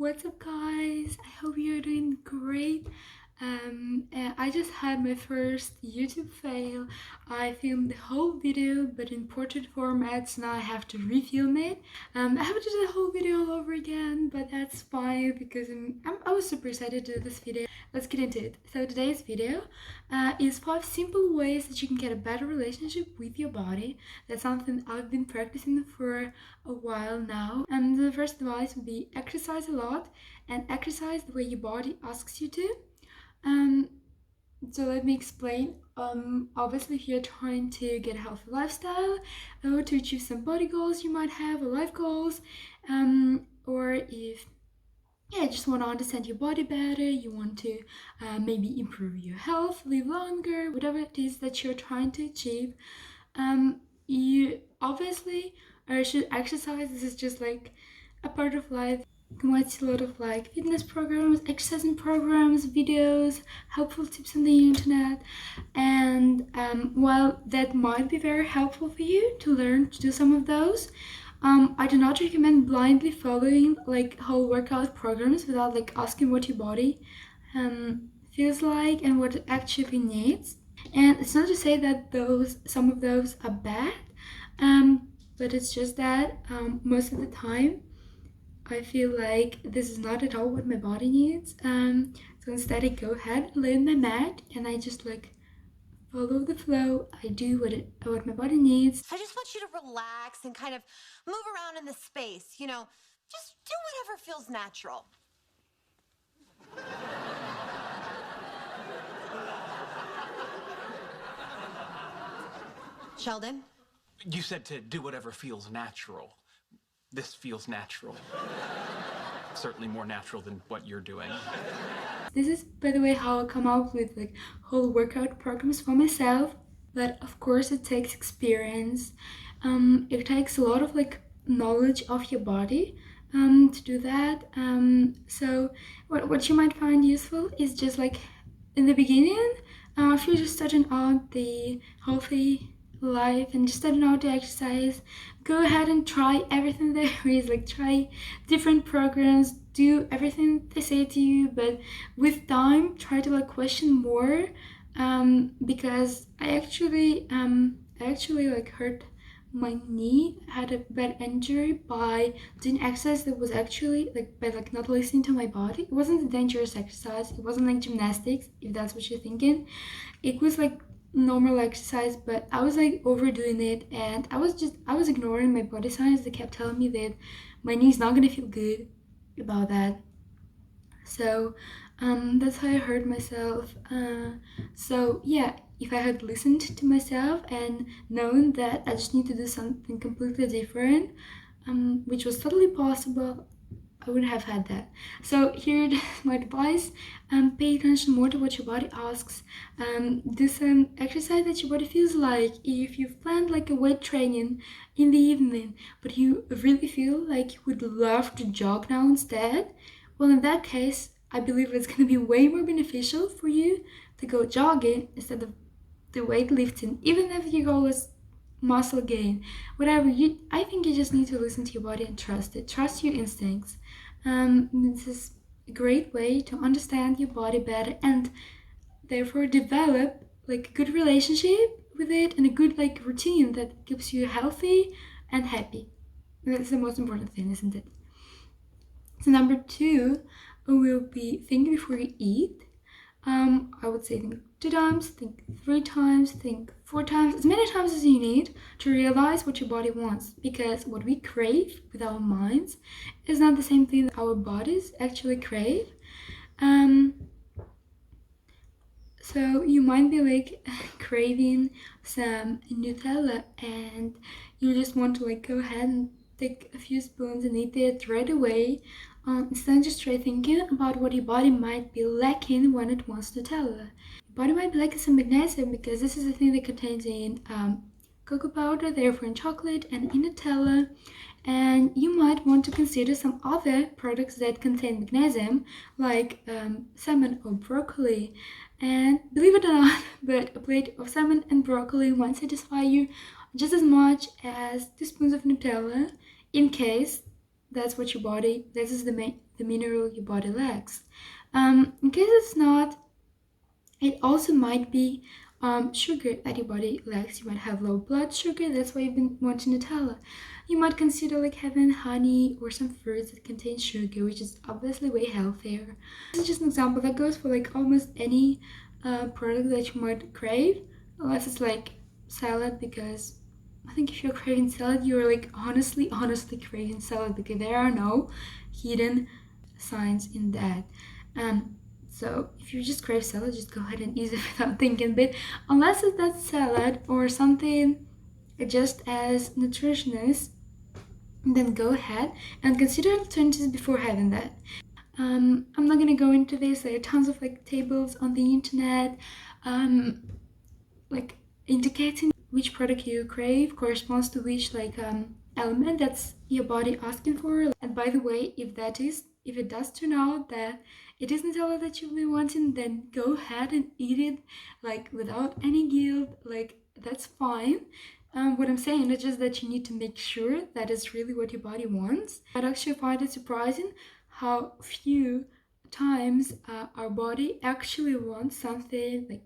What's up, guys? I hope you're doing great. I just had my first YouTube fail. I filmed the whole video but in portrait format, so now I have to refilm it. I have to do the whole video all over again, but that's fine because I was super excited to do this video. Let's get into it. So today's video is 5 simple ways that you can get a better relationship with your body. That's something I've been practicing for a while now. And the first advice would be exercise a lot and exercise the way your body asks you to. So let me explain. Obviously, if you're trying to get a healthy lifestyle or to achieve some body goals you might have or life goals, or if you just want to understand your body better, you want to maybe improve your health, live longer, whatever it is that you're trying to achieve, you obviously should exercise. This is just like a part of life. You can watch a lot of like fitness programs, exercising programs, videos, helpful tips on the internet, and while that might be very helpful for you to learn to do some of those, I do not recommend blindly following like whole workout programs without like asking what your body feels like and what it actually needs. And it's not to say that some of those are bad, but it's just that most of the time I feel like this is not at all what my body needs. So instead I go ahead, lay on my mat, and I just like follow the flow. I do what my body needs. I just want you to relax and kind of move around in the space, just do whatever feels natural. Sheldon? You said to do whatever feels natural. This feels natural. Certainly more natural than what you're doing. This is, by the way, how I come up with like whole workout programs for myself. But of course it takes experience. It takes a lot of like knowledge of your body to do that. So what you might find useful is just like in the beginning, if you're just starting out the healthy life and just starting out to exercise, go ahead and try everything there is. Like try different programs, do everything they say to you, but with time try to like question more, because I actually like hurt my knee. I had a bad injury by doing exercise that was actually like by like not listening to my body. It wasn't a dangerous exercise, it wasn't like gymnastics, if that's what you're thinking. It was like normal exercise, but I was like overdoing it, and I was ignoring my body signs that kept telling me that my knee's not gonna feel good about that. So that's how I hurt myself. So yeah, if I had listened to myself and known that I just need to do something completely different, which was totally possible, I wouldn't have had that. So here's my advice. Pay attention more to what your body asks. Do some exercise that your body feels like. If you've planned like a weight training in the evening, but you really feel like you would love to jog now instead, well, in that case, I believe it's going to be way more beneficial for you to go jogging instead of the weightlifting, even if your goal is muscle gain, whatever. I think you just need to listen to your body and trust it. Trust your instincts. This is a great way to understand your body better and therefore develop like a good relationship with it and a good like routine that keeps you healthy and happy. That's the most important thing, isn't it? So number 2 will be think before you eat. I would say think 2 times, think 3 times, think 4 times, as many times as you need to realize what your body wants, because what we crave with our minds is not the same thing that our bodies actually crave. So you might be like craving some Nutella and you just want to like go ahead and take a few spoons and eat it right away. Instead, just try thinking about what your body might be lacking when it wants Nutella. Your body might be lacking some magnesium because this is the thing that contains in cocoa powder, therefore in chocolate and in Nutella. And you might want to consider some other products that contain magnesium, like salmon or broccoli. And believe it or not, but a plate of salmon and broccoli won't satisfy you just as much as 2 spoons of Nutella, in case that's what your body, this is the mineral your body lacks. In case it's not, it also might be sugar that your body lacks. You might have low blood sugar, that's why you've been wanting Nutella. You might consider like having honey or some fruits that contain sugar, which is obviously way healthier. This is just an example that goes for like almost any product that you might crave, unless it's like salad, because I think if you're craving salad, you're like honestly craving salad, because there are no hidden signs in that. Um, so if you just crave salad, just go ahead and eat it without thinking. But unless it's that salad or something just as nutritious, then go ahead and consider alternatives before having that. I'm not gonna go into this. There are tons of like tables on the internet, like indicating which product you crave corresponds to which like element that's your body asking for. And by the way, if it does turn out that it is Nutella that you've been wanting, then go ahead and eat it like without any guilt. Like that's fine. What I'm saying is just that you need to make sure that is really what your body wants. I actually find it surprising how few times our body actually wants something like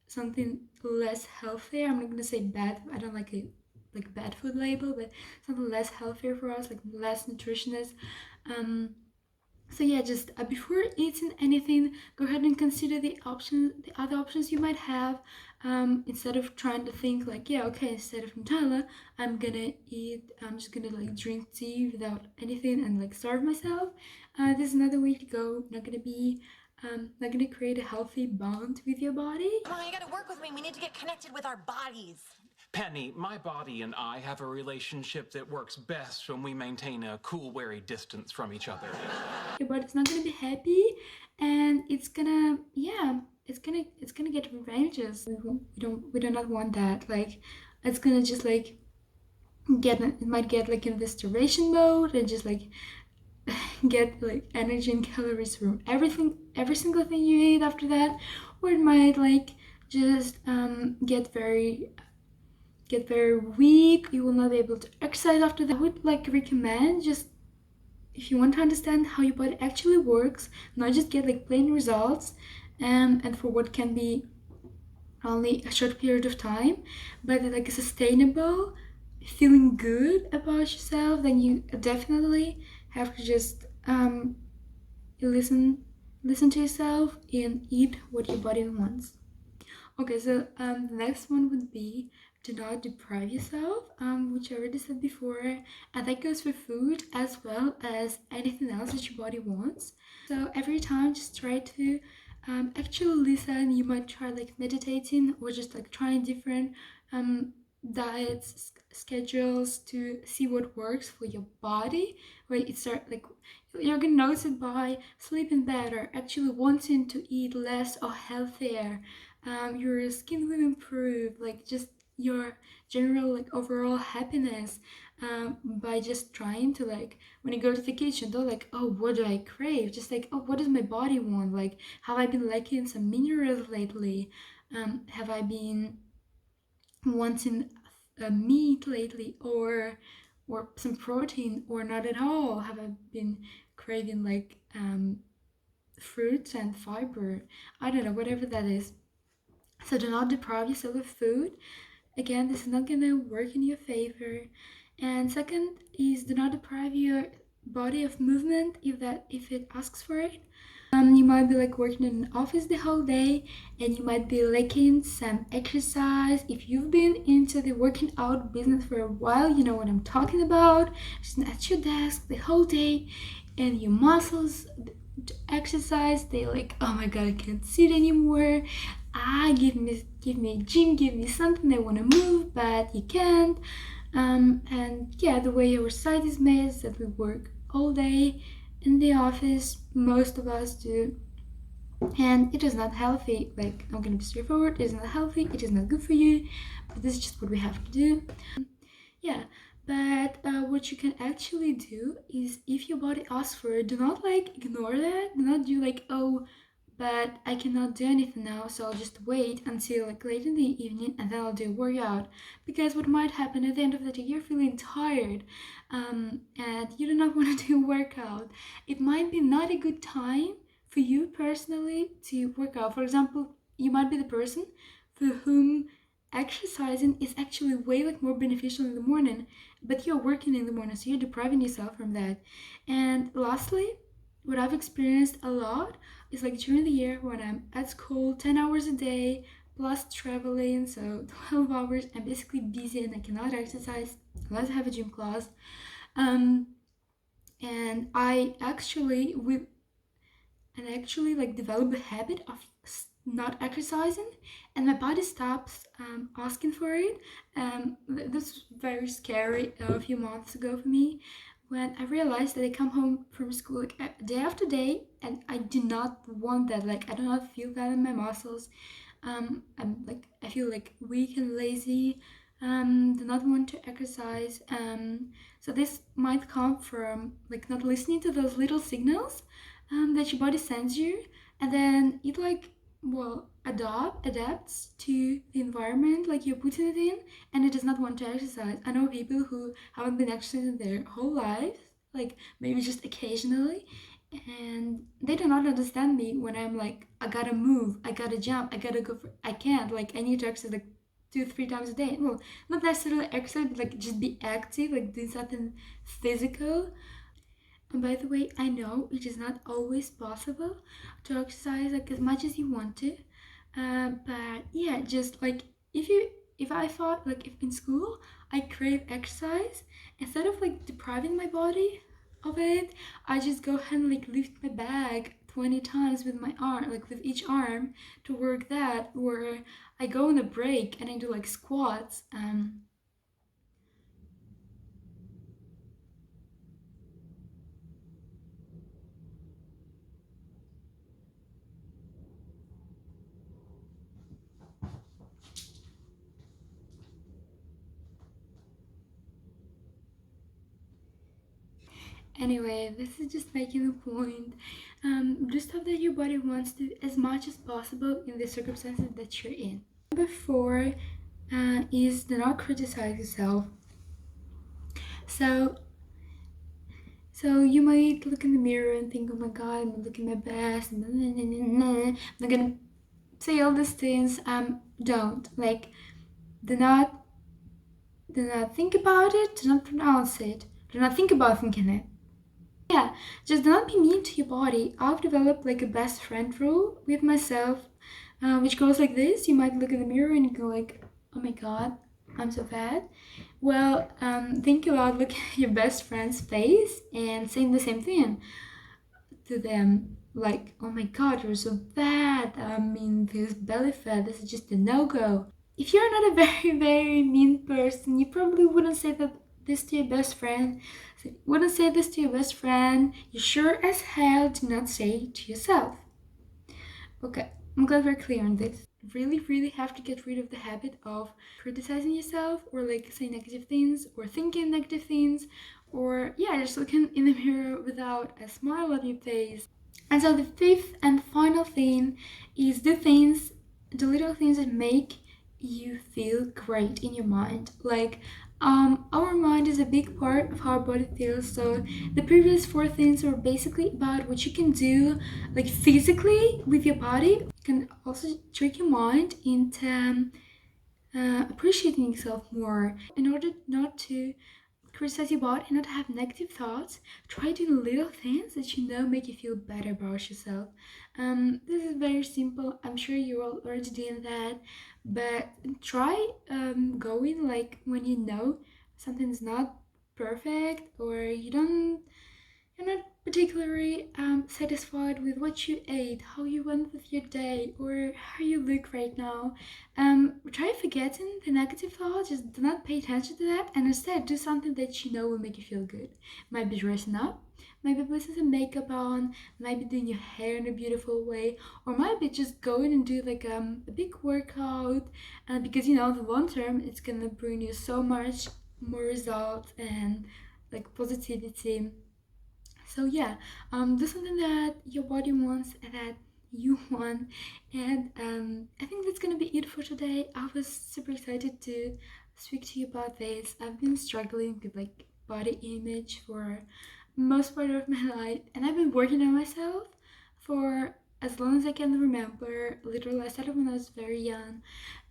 something less healthier. I'm not gonna say bad. I don't like a like bad food label, but something less healthier for us, like less nutritious. Um, so yeah, just before eating anything, go ahead and consider the other options you might have. Instead of trying to think like, yeah, okay, instead of Nutella, I'm just gonna like drink tea without anything and like starve myself. There's another way to go. Not gonna create a healthy bond with your body. Come on, you gotta work with me. We need to get connected with our bodies. Penny, my body and I have a relationship that works best when we maintain a cool, wary distance from each other. Your body's not gonna be happy, and it's gonna, yeah, it's gonna get revenges. We do not want that. Like, it's gonna just like it might get like in this duration mode and just like get like energy and calories from every single thing you eat after that, or it might like just get very weak. You will not be able to exercise after that. I would like recommend, just if you want to understand how your body actually works, not just get like plain results, and for what can be only a short period of time, but like a sustainable feeling good about yourself, then you definitely have to just listen to yourself and eat what your body wants. Okay, so the next one would be do not deprive yourself, which I already said before, and that goes for food as well as anything else that your body wants. So every time, just try to actually listen. You might try like meditating or just like trying different diets, schedules to see what works for your body. Where it start like you're gonna notice it by sleeping better, actually wanting to eat less or healthier. Your skin will improve, like just your general like overall happiness, by just trying to like when you go to the kitchen, don't like, oh, what do I crave, just like, oh, what does my body want, like have I been lacking some minerals lately, have I been wanting meat lately, or some protein, or not at all, have I been craving like fruits and fiber, I don't know, whatever that is. So do not deprive yourself of food. Again, this is not gonna work in your favor. And second is do not deprive your body of movement if it asks for it. You might be like working in an office the whole day and you might be lacking some exercise. If you've been into the working out business for a while, you know what I'm talking about. Just at your desk the whole day and your muscles to exercise, they like, oh my god, I can't sit anymore. Give me a gym, give me something. I want to move, but you can't. And yeah, the way our society is made is that we work all day in the office. Most of us do, and it is not healthy. Like, I'm gonna be straightforward. It is not healthy. It is not good for you. But this is just what we have to do. Yeah. But what you can actually do is, if your body asks for it, do not like ignore that. Do not do like, oh, but I cannot do anything now, so I'll just wait until like late in the evening and then I'll do workout. Because what might happen at the end of the day, you're feeling tired, and you do not want to do workout. It might be not a good time for you personally to work out. For example, you might be the person for whom exercising is actually way like more beneficial in the morning, but you're working in the morning, so you're depriving yourself from that. And lastly, what I've experienced a lot is like during the year when I'm at school 10 hours a day plus traveling, so 12 hours, I'm basically busy and I cannot exercise unless I have a gym class. Um, and I actually like develop a habit of not exercising, and my body stops asking for it. This was very scary a few months ago for me when I realized that I come home from school like day after day, and I do not want that. Like I do not feel that in my muscles. I feel like weak and lazy. Do not want to exercise. So this might come from like not listening to those little signals that your body sends you, and then it like adapts to the environment like you're putting it in, and it does not want to exercise. I know people who haven't been exercising their whole life, like maybe just occasionally, and they do not understand me when I'm like, I gotta move, I gotta jump, I gotta go for, I can't, like I need to exercise like 2 3 times a day. Well, not necessarily exercise, but like just be active, like do something physical. And by the way, I know it is not always possible to exercise like as much as you want to. But yeah, just like if I thought like if in school I crave exercise, instead of like depriving my body of it, I just go ahead and like lift my bag 20 times with my arm, like with each arm to work that, or I go on a break and I do like squats. Anyway, this is just making a point. Do stuff that your body wants to as much as possible in the circumstances that you're in. Number four is do not criticize yourself. So, so you might look in the mirror and think, "Oh my God, I'm not looking my best." I'm not gonna say all these things. Don't like. Do not. Do not think about it. Do not pronounce it. Do not think about thinking it. Yeah, just don't be mean to your body. I've developed like a best friend rule with myself, which goes like this. You might look in the mirror and go like, "Oh my God, I'm so fat." Well, think about looking at your best friend's face and saying the same thing to them, like, "Oh my God, you're so fat. I mean, this belly fat. This is just a no-go." If you're not a very very mean person, you probably wouldn't say that this to your best friend. So you wouldn't say this to your best friend. You sure as hell do not say it to yourself. Okay, I'm glad we're clear on this. Really, really have to get rid of the habit of criticizing yourself or like saying negative things or thinking negative things or yeah, just looking in the mirror without a smile on your face. And so the fifth and final thing is the little things that make you feel great in your mind. Like, our mind is a big part of how our body feels. So the previous four things were basically about what you can do, like physically with your body. You can also trick your mind into appreciating yourself more. In order not to criticize your body and not have negative thoughts, try doing little things that you know make you feel better about yourself. This is very simple. I'm sure you're already doing that, but try going like when you know something's not perfect or you're not particularly satisfied with what you ate, how you went with your day, or how you look right now. Try forgetting the negative thoughts, just do not pay attention to that, and instead do something that you know will make you feel good. Might be dressing up, might be putting some makeup on, might be doing your hair in a beautiful way, or might be just going and do like a big workout, because you know, the long term, it's gonna bring you so much more results and like positivity. So yeah, do something that your body wants and that you want. And I think that's gonna be it for today. I was super excited to speak to you about this. I've been struggling with like body image for most part of my life, and I've been working on myself for as long as I can remember. Literally, I started when I was very young,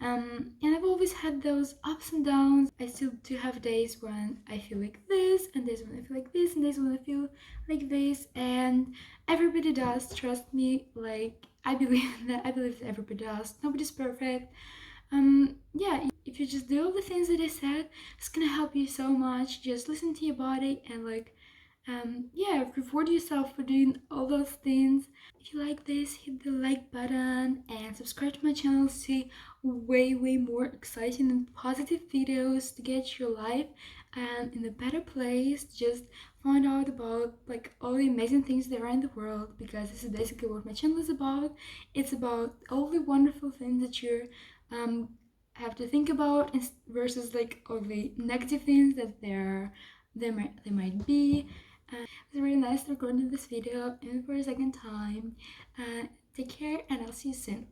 and I've always had those ups and downs. I still do have days when I feel like this, and days when I feel like this, and days when I feel like this, and everybody does. Trust me, like I believe that. I believe that everybody does. Nobody's perfect. Yeah, if you just do all the things that I said, it's gonna help you so much. Just listen to your body and like yeah, reward yourself for doing all those things. If you like this, hit the like button and subscribe to my channel to see way more exciting and positive videos to get your life in a better place. Just find out about like all the amazing things that are in the world, because this is basically what my channel is about. It's about all the wonderful things that you um have to think about versus like all the negative things that there might be. It's really nice recording this video even for a second time. Take care, and I'll see you soon.